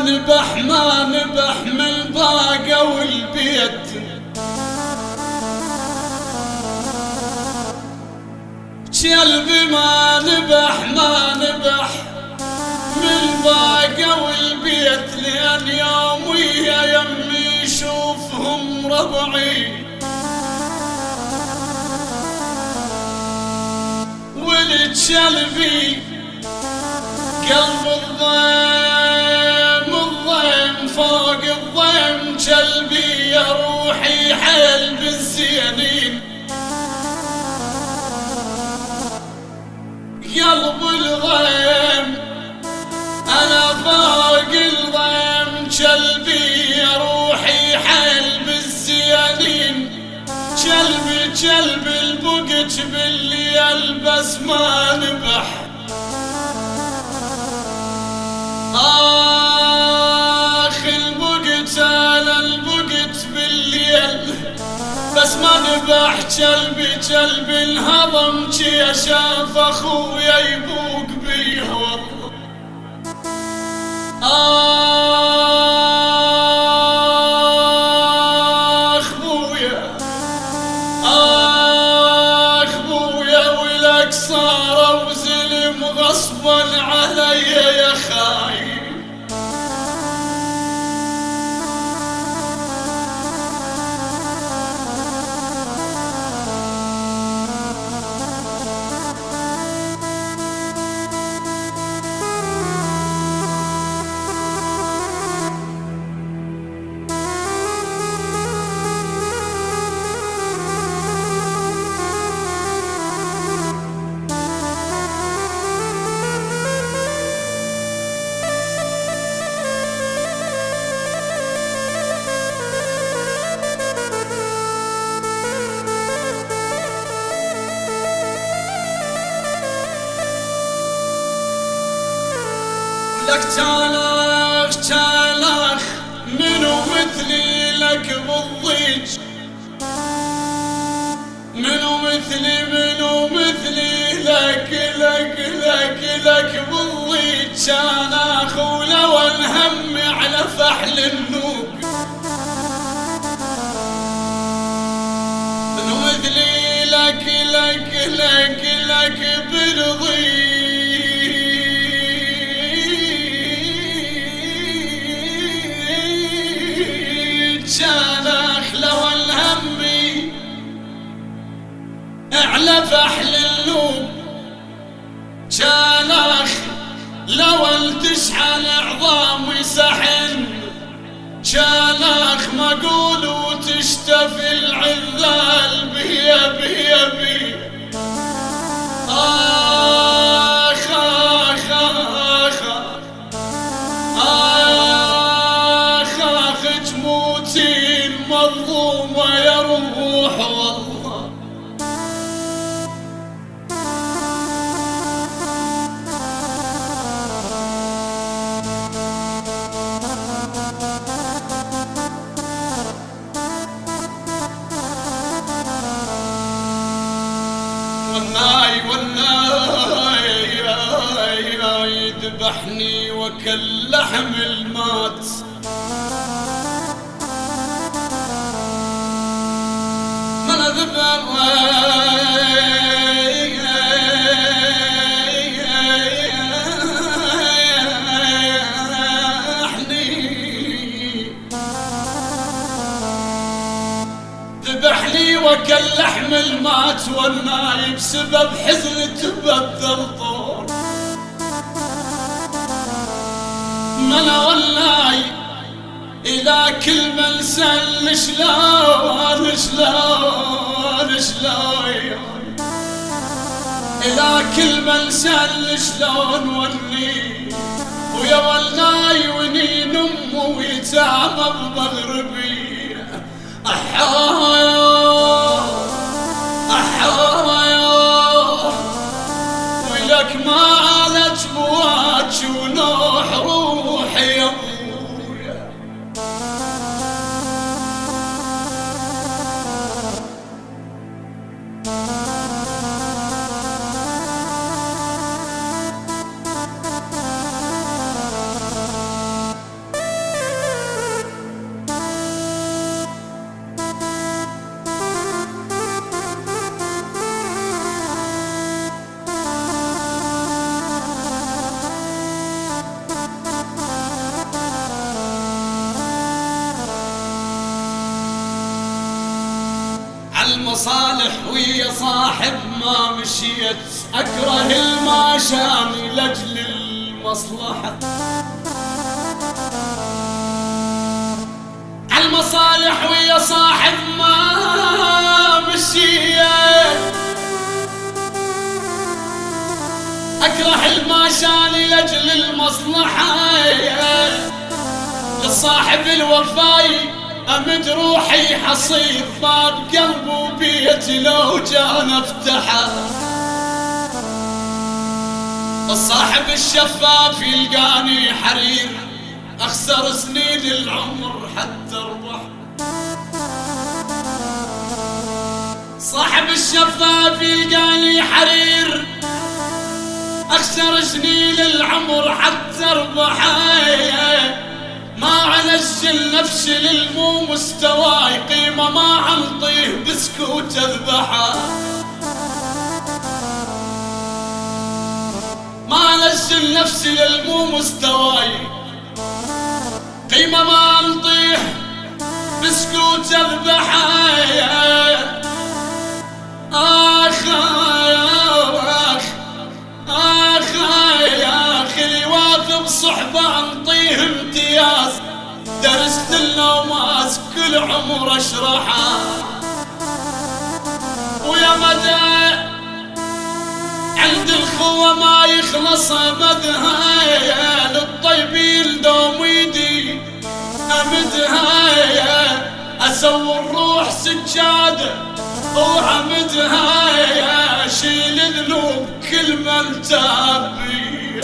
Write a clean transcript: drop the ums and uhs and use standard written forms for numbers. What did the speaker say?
ما نبح من باقة والبيت، كلبي ما نبح من باقة والبيت، لأن يوم ويا يمي يشوفهم ربعي، ولكلبي قلب الضيم فوق الضيم، كلبي يا روحي حيل بالزينين، قلب الضيم أنا فوق الضيم، كلبي يا روحي حيل بالزينين، كلبي البقج بالليل بس ما نبح، البقج أنا البقج بالليل بس ما نبح، كلبي انهضم جي شاف اخويا يبوق بيه والله، اخ بويا ولك صار وزلم غصبا علي يا خاين، لك تالخ منو مثلي لك بالضيج، منو مثلي لك بالضيج، تالخ ولو الهم على فحل النوق، منو مثلي لك بالضيج، شانخ لو الهمي على فحل اللوب، شانخ لو تشحن عظامي سحن، شانخ مقول وتشتفي العذال بي تموتين مظلومة يا روح والله، والله يذبحني وكل لحم المات، من ذبحني وكل لحم المات، والناي بسبب حزن تبدل طول، من والناي إلى كل من سل شلون إلى كل من سل شلون وني، ويا والناي ونين أمه ويتامى بمغربي، أحايا ولك ما علت بواج ونوح روحي يا ابويا، المصالح ويا صاحب ما مشيت، أكره الماشاني لأجل المصلحة. المصالح ويا صاحب ما مشيت، أكره الماشاني لأجل المصلحة. لصاحب الوفاي أمد روحي حصير، باب قلب وبيت لو جان افتحه. الصاحب الشفاف يلقاني حرير، أخسر سنين العمر حتى أربح. صاحب الشفاف يلقاني حرير، أخسر سنين العمر حتى أربح. ما علشل نفسي للمو مستواي، قيمة ما عنطيه بسكوت اذبحه. ما علشل نفسي للمو مستواي، قيمة ما عنطيه بسكوت اذبحه. آخ آخ آخ يا أخي اللي واثق صحبة انطيه امتياز، درست النوماس كل عمر اشرحه. ويا مدى عند الخوة ما يخلص أمدها، للطيبين دوم ويدي أمدها. أسوي الروح سجادة وعمدها، شيل ذنوب كل من تابي.